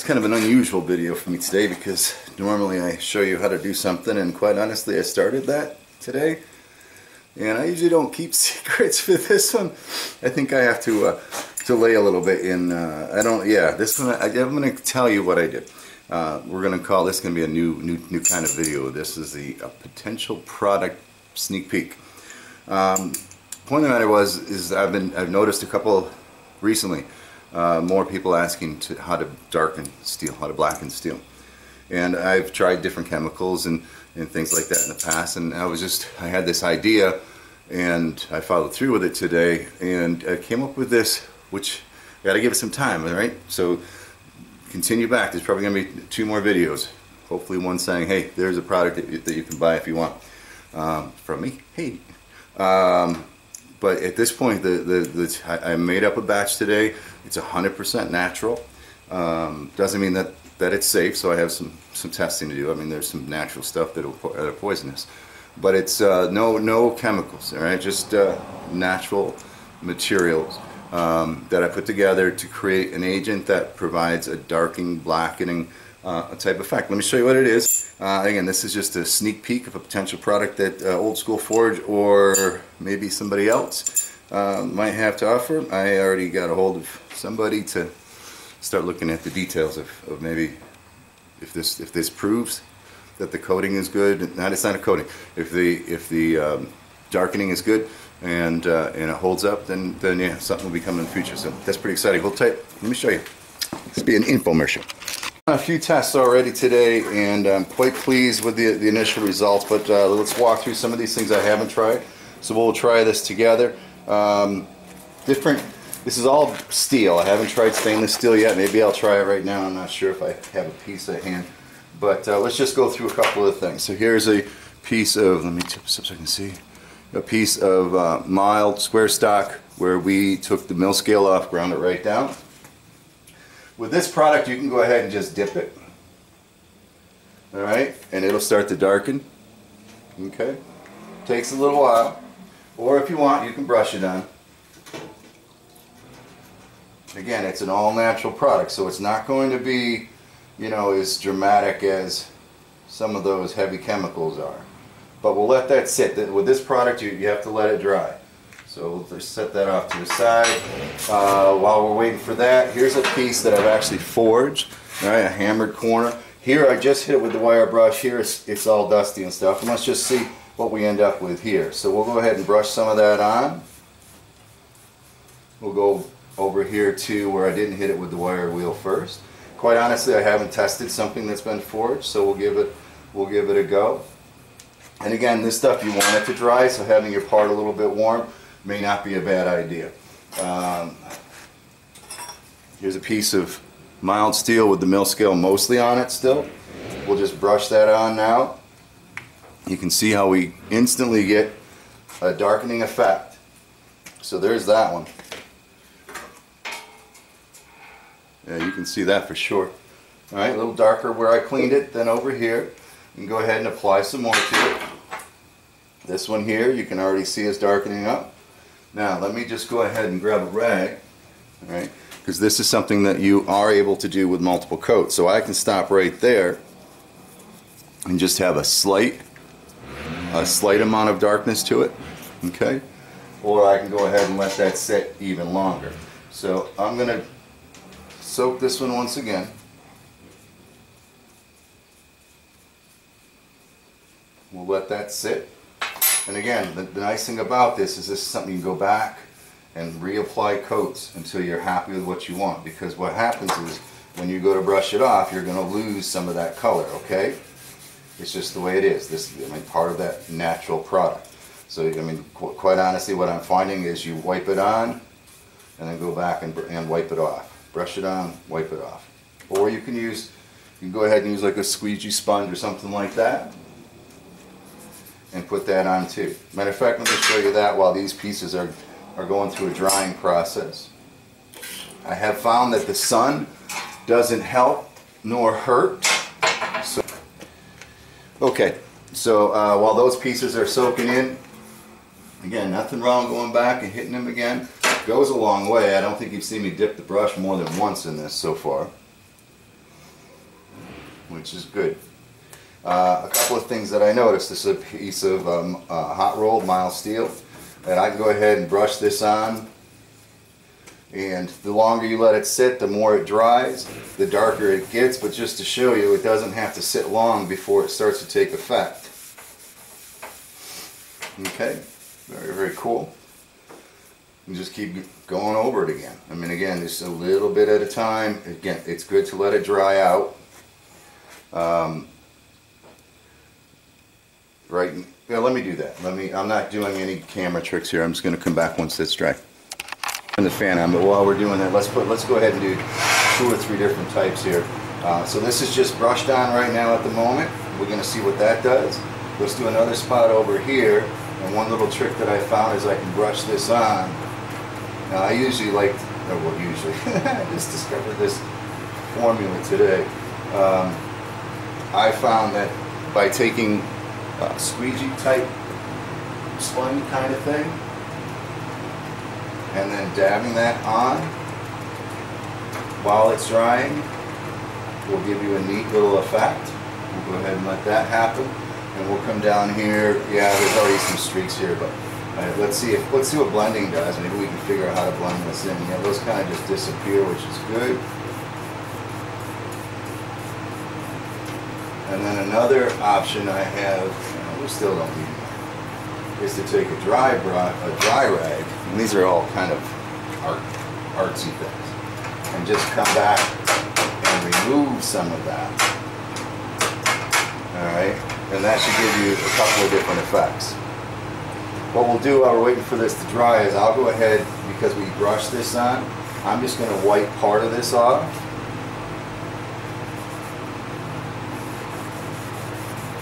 kind of an unusual video for me today because normally I show you how to do something, and quite honestly I started that today and I usually don't keep secrets for this one. I think I have to delay a little bit in this one I'm going to tell you what I did. We're going to call this going to be a new kind of video. This is a potential product sneak peek. Point of the matter is I've noticed a couple recently more people asking how to darken steel, how to blacken steel, and I've tried different chemicals and things like that in the past, and I had this idea and I followed through with it today, and I came up with this, which I got to give it some time. All right, so continue back. There's probably going to be 2 more videos, hopefully one saying, hey, there's a product that you can buy if you want from me. Hey. But at this point, I made up a batch today. It's 100% natural. Doesn't mean that it's safe, so I have some testing to do. I mean, there's some natural stuff that are poisonous, but it's no chemicals. All right, just natural materials that I put together to create an agent that provides a darkening, blackening type effect. Let me show you what it is. Again, this is just a sneak peek of a potential product that Old School Forge or maybe somebody else might have to offer. I already got a hold of somebody to start looking at the details of maybe if this proves that the coating is good. It's not a coating. If the darkening is good and it holds up, then yeah, something will be coming in the future. So that's pretty exciting. Hold tight. Let me show you. This will be an infomercial. A few tests already today, and I'm quite pleased with the initial results, but let's walk through some of these things I haven't tried. So we'll try this together. This is all steel. I haven't tried stainless steel yet. Maybe I'll try it right now. I'm not sure if I have a piece at hand, but let's just go through a couple of things. So here's a piece of, let me tip this up so I can see, a piece of mild square stock where we took the mill scale off, ground it right down. With this product, you can go ahead and just dip it, all right, and it'll start to darken. Okay, takes a little while, or if you want, you can brush it on. Again, it's an all-natural product, so it's not going to be, you know, as dramatic as some of those heavy chemicals are. But we'll let that sit. With this product, you have to let it dry. So we'll just set that off to the side. While we're waiting for that, here's a piece that I've actually forged, all right, a hammered corner. Here I just hit it with the wire brush. Here it's all dusty and stuff. And let's just see what we end up with here. So we'll go ahead and brush some of that on. We'll go over here to where I didn't hit it with the wire wheel first. Quite honestly, I haven't tested something that's been forged, so we'll give it a go. And again, this stuff you want it to dry, so having your part a little bit warm may not be a bad idea. Here's a piece of mild steel with the mill scale mostly on it still. We'll just brush that on now. You can see how we instantly get a darkening effect. So there's that one. Yeah, you can see that for sure. All right, a little darker where I cleaned it than over here. You can go ahead and apply some more to it. This one here, you can already see is darkening up. Now let me just go ahead and grab a rag, all right, because this is something that you are able to do with multiple coats. So I can stop right there and just have a slight amount of darkness to it, okay? Or I can go ahead and let that sit even longer. So I'm going to soak this one once again. We'll let that sit. And again, the nice thing about this is something you can go back and reapply coats until you're happy with what you want, because what happens is when you go to brush it off, you're going to lose some of that color, okay? It's just the way it is. This is, I mean, part of that natural product. So, I mean, quite honestly, what I'm finding is you wipe it on and then go back and wipe it off. Brush it on, wipe it off. Or you can go ahead and use like a squeegee sponge or something like that and put that on too. Matter of fact, let me show you that while these pieces are going through a drying process. I have found that the sun doesn't help nor hurt. Okay, so while those pieces are soaking in, again, nothing wrong going back and hitting them again. Goes a long way. I don't think you've seen me dip the brush more than once in this so far. which is good. A couple of things that I noticed. This is a piece of hot rolled mild steel, and I can go ahead and brush this on, and the longer you let it sit, the more it dries, the darker it gets. But just to show you, it doesn't have to sit long before it starts to take effect. Okay, very, very cool. And just keep going over it again. I mean, again, just a little bit at a time. Again, it's good to let it dry out. Right, yeah, let me do that. I'm not doing any camera tricks here. I'm just going to come back once it's dry. Turn the fan on, but while we're doing that, let's go ahead and do 2 or 3 different types here. So this is just brushed on right now at the moment. We're going to see what that does. Let's do another spot over here. And one little trick that I found is I can brush this on. Now I usually like, I just discovered this formula today. I found that by taking a squeegee type sponge kind of thing and then dabbing that on while it's drying will give you a neat little effect. We'll go ahead and let that happen. And we'll come down here. Yeah, there's already some streaks here, but let's see what blending does. Maybe we can figure out how to blend this in. Yeah, those kind of just disappear, which is good. And then another option I have, we still don't need it, is to take a dry rag, and these are all kind of artsy things, and just come back and remove some of that. All right. And that should give you a couple of different effects. What we'll do while we're waiting for this to dry is I'll go ahead, because we brushed this on, I'm just going to wipe part of this off.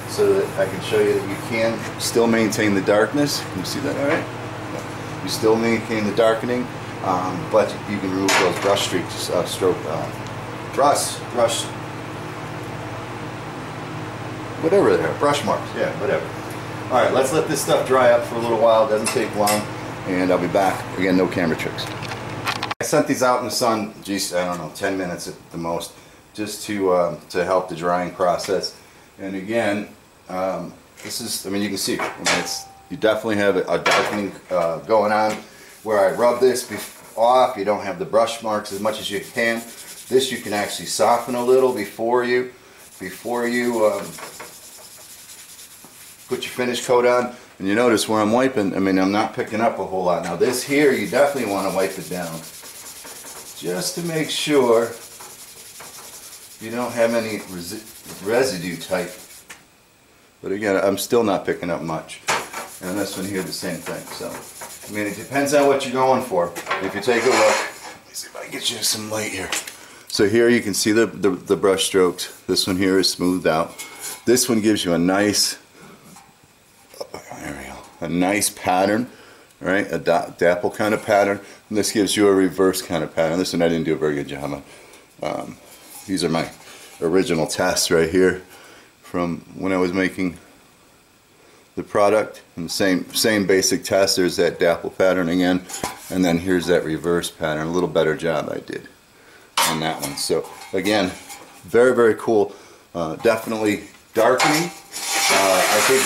So that I can show you that you can still maintain the darkness. Can you see that all right? You still maintain the darkening, but you can remove those brush streaks, whatever they are, brush marks, yeah, whatever. Alright, let's let this stuff dry up for a little while. It doesn't take long, and I'll be back. Again, no camera tricks. I sent these out in the sun, geez, I don't know, 10 minutes at the most, just to help the drying process. And again, this is, I mean, you can see, you definitely have a darkening going on. Where I rub this off, you don't have the brush marks as much as you can. This you can actually soften a little before you put your finish coat on. And you notice where I'm wiping, I mean, I'm not picking up a whole lot. Now this here, you definitely want to wipe it down, just to make sure you don't have any residue type. But again, I'm still not picking up much. And this one here, the same thing. So, I mean, it depends on what you're going for. If you take a look, let me see if I can get you some light here. So here you can see the brush strokes. This one here is smoothed out. This one gives you a nice, a nice pattern, right? A dapple kind of pattern. And this gives you a reverse kind of pattern. This one I didn't do a very good job on. These are my original tests right here from when I was making the product. And the same basic test. There's that dapple pattern again, and then here's that reverse pattern. A little better job I did on that one. So again, very, very cool. Definitely darkening. I think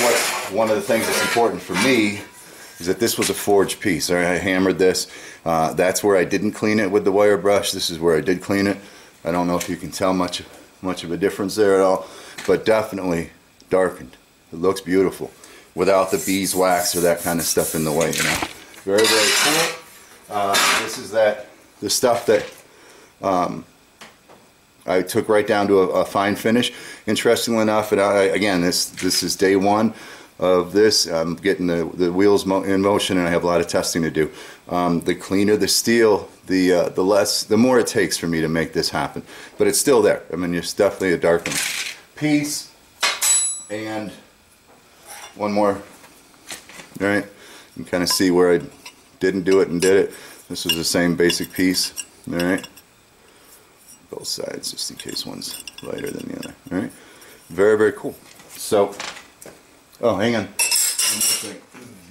one of the things that's important for me is that this was a forged piece. I hammered this. That's where I didn't clean it with the wire brush. This is where I did clean it. I don't know if you can tell much of a difference there at all, but definitely darkened. It looks beautiful without the beeswax or that kind of stuff in the way. You know, very, very cool. This is the stuff that I took right down to a fine finish. Interestingly enough, and again, this is day one of this. I'm getting the wheels in motion, and I have a lot of testing to do. The cleaner the steel, the more it takes for me to make this happen. But it's still there. I mean, it's definitely a darkened piece. And one more. All right, you can kind of see where I didn't do it and did it. This was the same basic piece. All right, both sides, just in case one's lighter than the other. All right, very, very cool. So, oh, hang on. One more thing.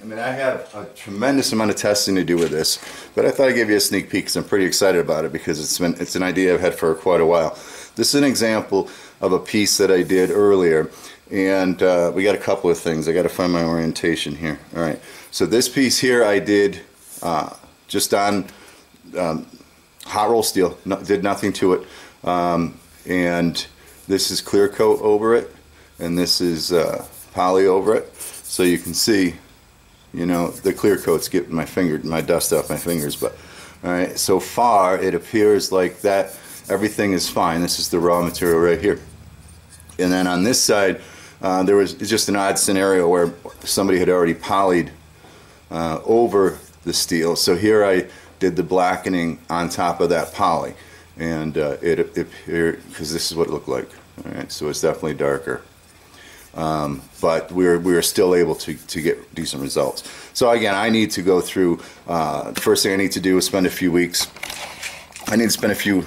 I mean, I have a tremendous amount of testing to do with this, but I thought I'd give you a sneak peek because I'm pretty excited about it, because it's an idea I've had for quite a while. This is an example of a piece that I did earlier. And we got a couple of things. I got to find my orientation here. All right. So this piece here I did just on hot roll steel. Did nothing to it. And this is clear coat over it, and this is poly over it. So you can see, you know, the clear coat's getting my dust off my fingers. But all right, so far it appears like that everything is fine. This is the raw material right here. And then on this side, there was just an odd scenario where somebody had already polyed over the steel. So here I did the blackening on top of that poly, and it appeared, because this is what it looked like. All right, so it's definitely darker, but we were still able to get decent results. So again, I need to go through. The first thing I need to do is spend a few weeks. I need to spend a few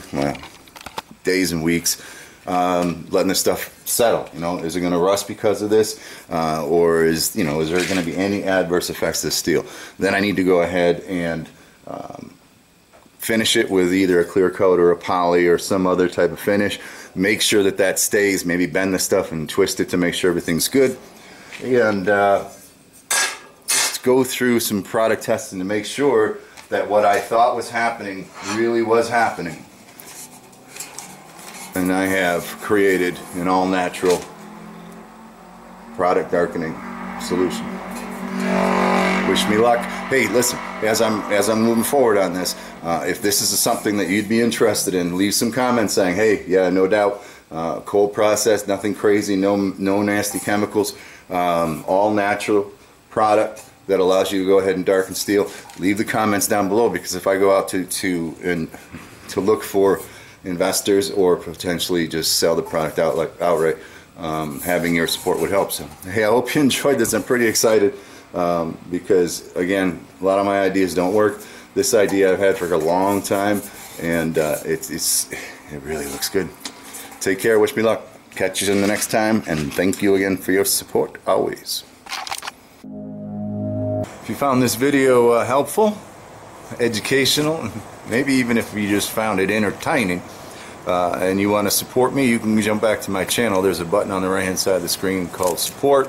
days and weeks letting this stuff settle. You know, is it going to rust because of this, or is there going to be any adverse effects to the steel? Then I need to go ahead and finish it with either a clear coat or a poly or some other type of finish. Make sure that that stays. Maybe bend the stuff and twist it to make sure everything's good, and just go through some product testing to make sure that what I thought was happening really was happening. And I have created an all-natural product darkening solution. Wish me luck. Hey, listen, as I'm moving forward on this, if this is something that you'd be interested in, leave some comments saying, hey, yeah, no doubt, cold process, nothing crazy, no nasty chemicals, all natural product that allows you to go ahead and darken steel. Leave the comments down below, because if I go out to look for investors or potentially just sell the product outright, having your support would help. So hey, I hope you enjoyed this. I'm pretty excited because again, a lot of my ideas don't work. This idea I've had for a long time, and it really looks good. Take care, wish me luck, catch you in the next time, and thank you again for your support always. If you found this video helpful, educational, maybe even if you just found it entertaining, and you want to support me, you can jump back to my channel. There's a button on the right hand side of the screen called support,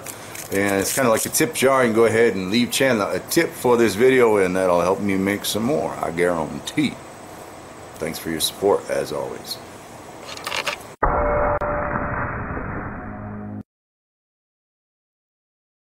and it's kind of like a tip jar. You can go ahead and leave a tip for this video, and that'll help me make some more, I guarantee. Thanks for your support as always.